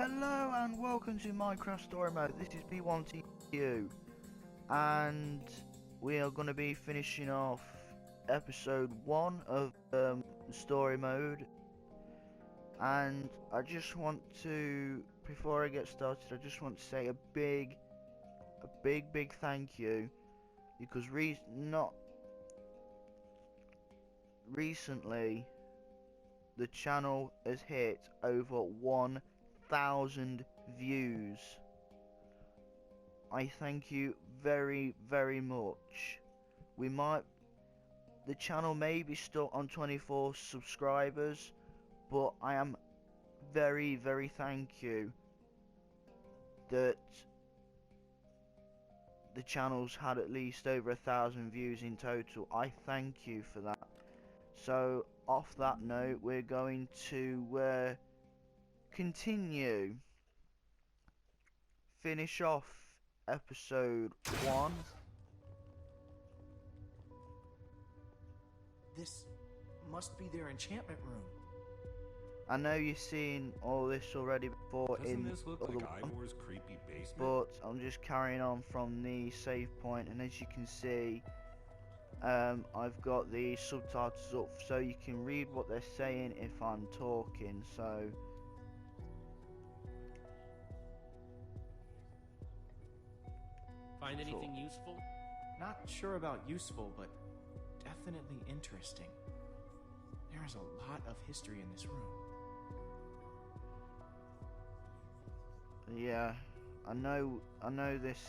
Hello and welcome to Minecraft Story Mode. This is P1TU, and we are going to be finishing off episode 1 of Story Mode. And I just want to, before I get started, I just want to say a big thank you, because recently the channel has hit over 1,000 views. I thank you very much. The channel may be still on 24 subscribers, but I am very thank you that the channel's had at least over 1,000 views in total. I thank you for that. So off that note, we're going to finish off episode 1. This must be their enchantment room. I know you've seen all this already before. Doesn't this look like Ivor's creepy basement? But I'm just carrying on from the save point, and as you can see, I've got the subtitles up so you can read what they're saying if I'm talking. So Find anything useful? Not sure about useful, but definitely interesting. There is a lot of history in this room. yeah, I know this.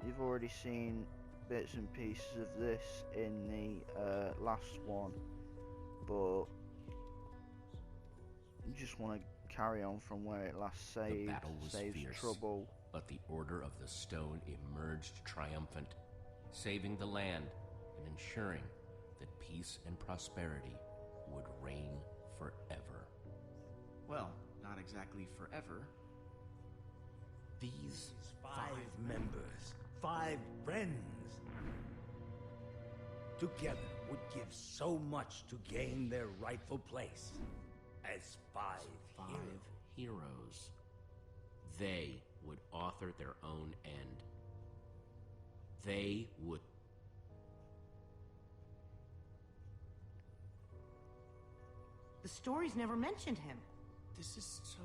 You've already seen bits and pieces of this in the last one, but I just want to carry on from where it last saved. The battle was saves fierce, trouble. but the Order of the Stone emerged triumphant, saving the land and ensuring that peace and prosperity would reign forever. Well, not exactly forever. These 5 members, 5 friends, together would give so much to gain their rightful place as 5 heroes. They would author their own end. They would... The stories never mentioned him. This is so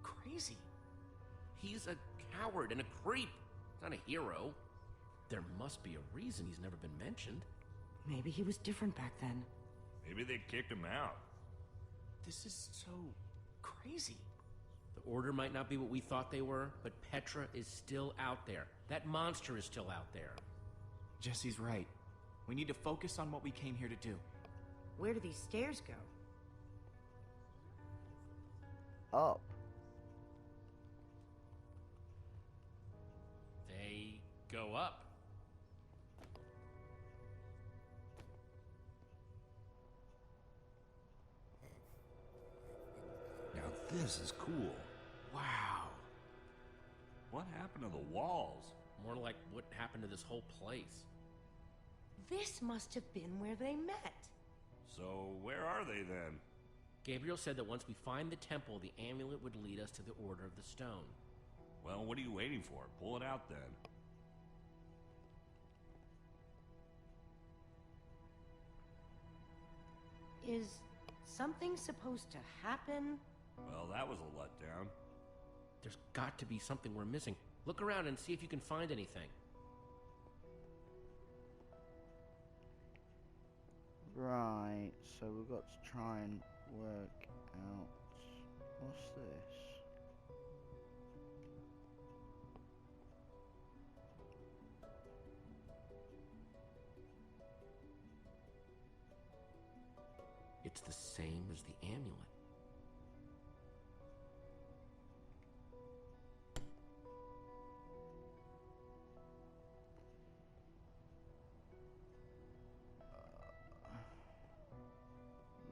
crazy. He's a coward and a creep. He's not a hero. There must be a reason he's never been mentioned. Maybe he was different back then. Maybe they kicked him out. This is so crazy. The Order might not be what we thought they were, but Petra is still out there. That monster is still out there. Jesse's right. We need to focus on what we came here to do. Where do these stairs go? Up. They go up. Now this is cool. Wow. What happened to the walls? More like what happened to this whole place. This must have been where they met. So where are they then? Gabriel said that once we find the temple, the amulet would lead us to the Order of the Stone. Well, what are you waiting for? Pull it out then. Is something supposed to happen? Well, that was a letdown. There's got to be something we're missing. Look around and see if you can find anything. Right, so we've got to try and work out. What's this? It's the same as the amulet.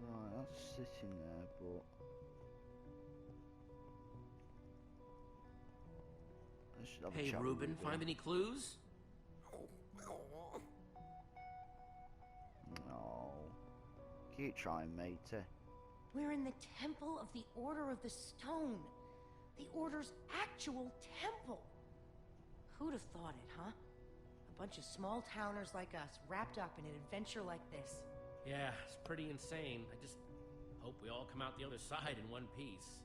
Right, that's sitting there, but I should have a Hey, chat with Reuben, find any clues? No. Keep trying, matey. We're in the Temple of the Order of the Stone. The Order's actual temple. Who'd have thought it, huh? A bunch of small-towners like us wrapped up in an adventure like this. Yeah, it's pretty insane. I just hope we all come out the other side in one piece.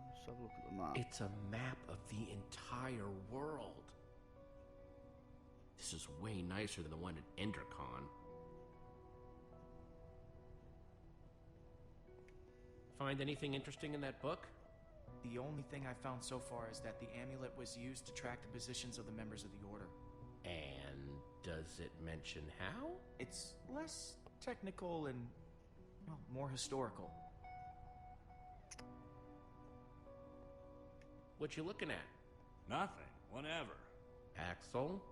Let's have a look at the map. It's a map of the entire world. This is way nicer than the one at Endercon. Find anything interesting in that book? The only thing I've found so far is that the amulet was used to track the positions of the members of the Order. And does it mention how? It's less technical and, well, more historical. What you looking at? Nothing. Whatever. Axel?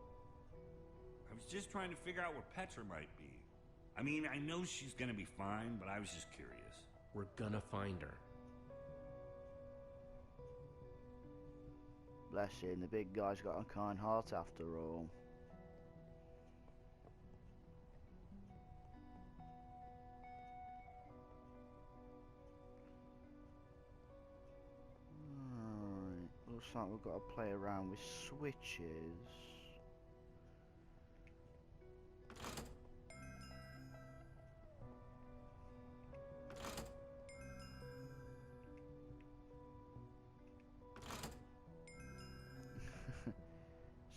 I was just trying to figure out where Petra might be. I mean, I know she's gonna be fine, but I was just curious. We're gonna find her. Bless him, the big guy's got a kind heart after all. Alright, looks like we've got to play around with switches.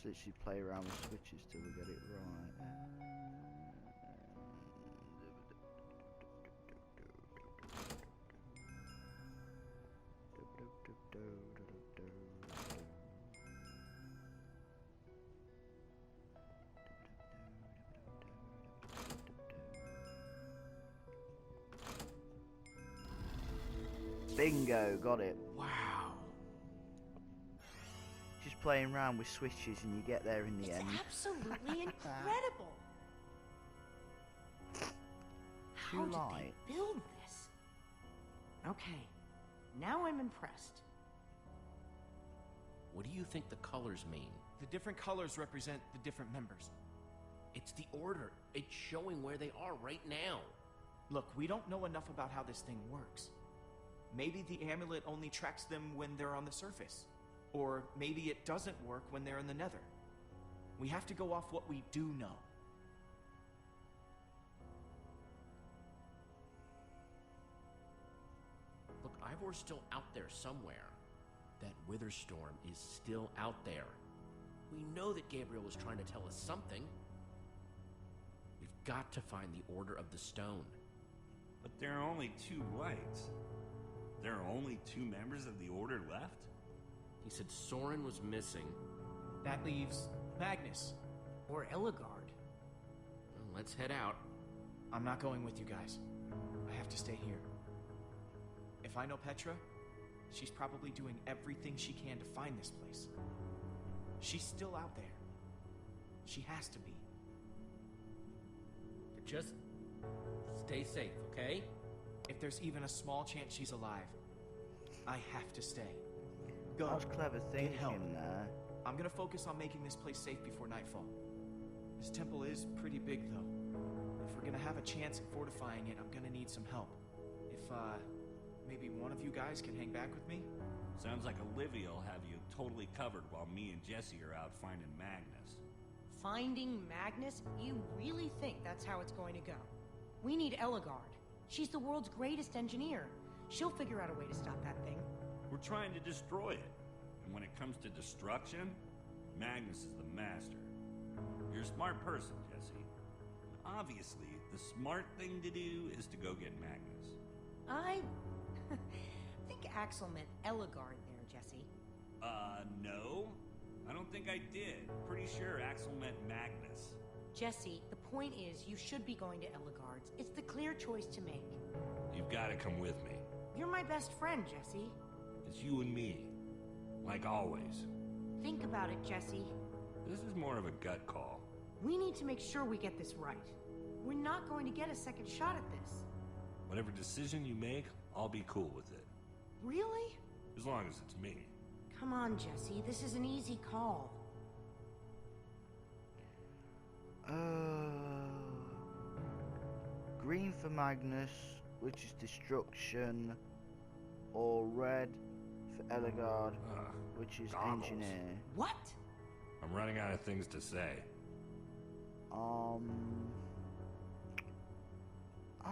Literally play around with switches till we get it right. Bingo, got it. Wow. Just playing around with switches and you get there in the end. It's absolutely incredible. How Too did light. they build this? Okay, now I'm impressed. What do you think the colors mean? The different colors represent the different members. It's the Order. It's showing where they are right now. Look, we don't know enough about how this thing works. Maybe the amulet only tracks them when they're on the surface. Or maybe it doesn't work when they're in the Nether. We have to go off what we do know. Look, Ivor's still out there somewhere. That Witherstorm is still out there. We know that Gabriel was trying to tell us something. We've got to find the Order of the Stone. But there are only 2 lights. There are only 2 members of the Order left? He said Soren was missing. That leaves Magnus. Or Ellegard. Well, let's head out. I'm not going with you guys. I have to stay here. If I know Petra, she's probably doing everything she can to find this place. She's still out there. She has to be. But just stay safe, okay? If there's even a small chance she's alive, I have to stay. Go. That was clever Get help. thinking there. I'm gonna focus on making this place safe before nightfall. This temple is pretty big, though. If we're gonna have a chance at fortifying it, I'm gonna need some help. If, maybe one of you guys can hang back with me? Sounds like Olivia will have you totally covered while me and Jesse are out finding Magnus. Finding Magnus? You really think that's how it's going to go? We need Ellegard. She's the world's greatest engineer. She'll figure out a way to stop that thing. We're trying to destroy it. And when it comes to destruction, Magnus is the master. You're a smart person, Jesse. Obviously, the smart thing to do is to go get Magnus. I think Axel meant Ellegard there, Jesse. No. I don't think I did. Pretty sure Axel meant Magnus. Jesse, the point is you should be going to Ellegard's. It's the clear choice to make. You've got to come with me. You're my best friend, Jesse. It's you and me. Like always. Think about it, Jesse. This is more of a gut call. We need to make sure we get this right. We're not going to get a second shot at this. Whatever decision you make, I'll be cool with it. Really? As long as it's me. Come on, Jesse. This is an easy call. Green for Magnus, which is destruction, or red for Eligard, which is goggles. engineer. What? I'm running out of things to say. I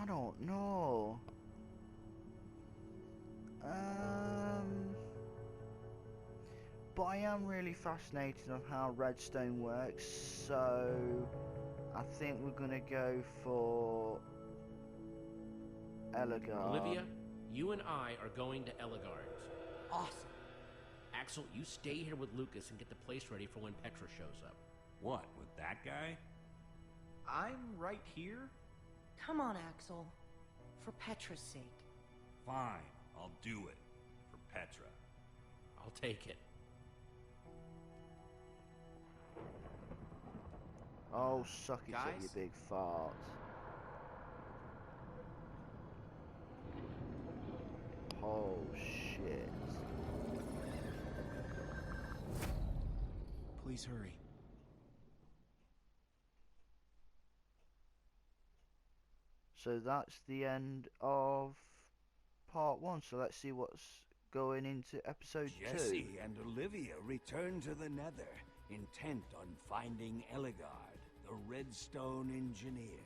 don't know. But I am really fascinated on how redstone works, so I think we're gonna go for Eligard. Olivia, you and I are going to Eligard's. Awesome. Axel, you stay here with Lucas and get the place ready for when Petra shows up. What, with that guy? I'm right here. Come on, Axel. For Petra's sake. Fine, I'll do it. For Petra. I'll take it. Oh, suck it up, you Guys? big fart. Oh, shit. Please hurry. So that's the end of part 1, so let's see what's going into episode 2. Jesse and Olivia return to the Nether, intent on finding Eligard, the Redstone Engineer.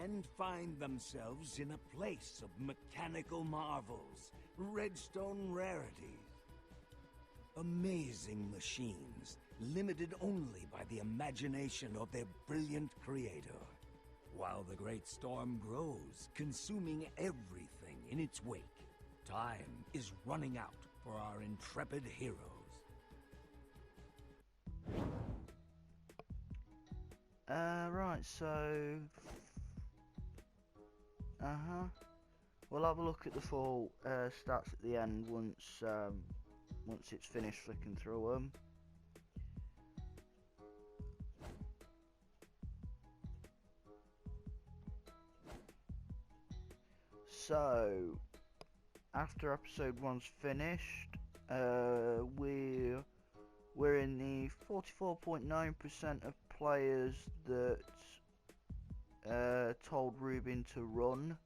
And find themselves in a place of mechanical marvels, redstone rarities. Amazing machines, limited only by the imagination of their brilliant creator. While the great storm grows, consuming everything in its wake, time is running out for our intrepid heroes. Right, so... We'll have a look at the full stats at the end once it's finished flicking through them. So, after episode 1's finished, we're in the 44.9% of players that told Rubin to run.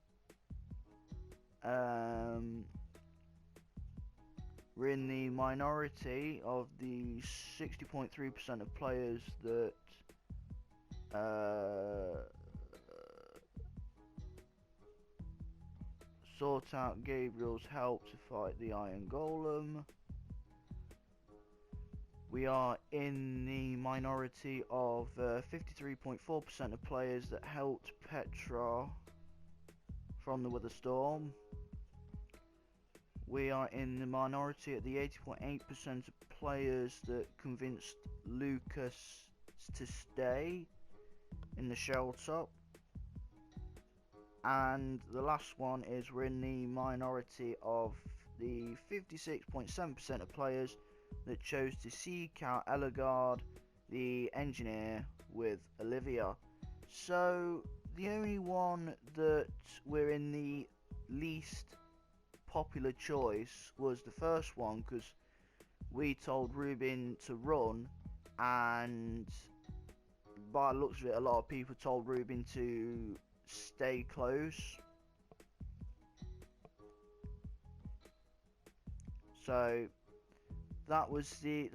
We're in the minority of the 60.3% of players that sought out Gabriel's help to fight the Iron Golem. We are in the minority of 53.4% of players that helped Petra from the Wither Storm. We are in the minority at the 80.8% of players that convinced Lucas to stay in the Shelltop. And the last one is we're in the minority of the 56.7% of players that chose to seek out Eligard, the engineer, with Olivia. So the only one that we're in the least popular choice was the first one, because we told Rubin to run, and by the looks of it, a lot of people told Rubin to stay close. So that's the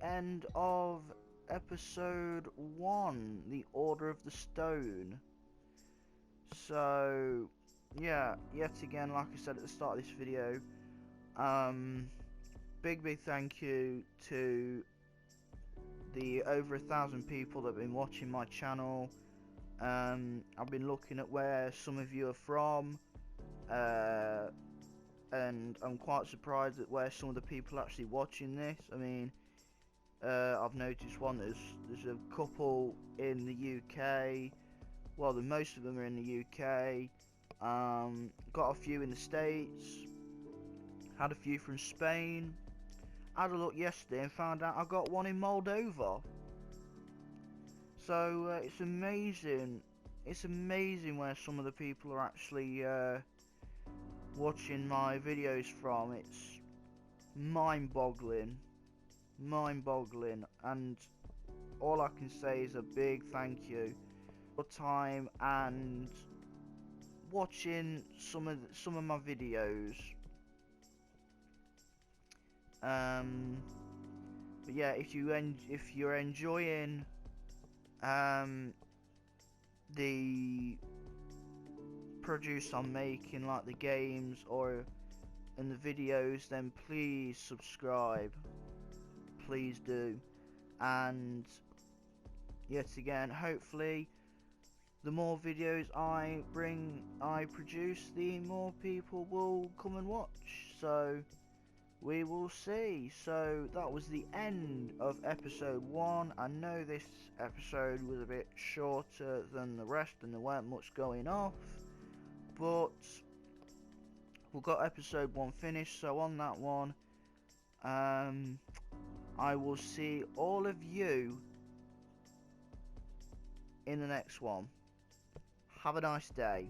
end of episode 1, The Order of the Stone. So yeah, yet again, like I said at the start of this video, big thank you to the over 1,000 people that have been watching my channel. I've been looking at where some of you are from, and I'm quite surprised at where some of the people are actually watching this. I mean, I've noticed there's a couple in the UK. Well, most of them are in the UK. Got a few in the States. Had a few from Spain. Had a look yesterday and found out I got one in Moldova. So it's amazing. It's amazing where some of the people are actually watching my videos from. It's mind-boggling, and all I can say is a big thank you for time and watching some of my videos. But yeah, if you're enjoying the produce I'm making, like the games or in the videos, then please subscribe. Please do. And yet again, hopefully the more videos I produce, the more people will come and watch. So we will see. So that was the end of episode 1. I know this episode was a bit shorter than the rest and there weren't much going off, but we've got episode 1 finished. So on that one, I will see all of you in the next one. Have a nice day.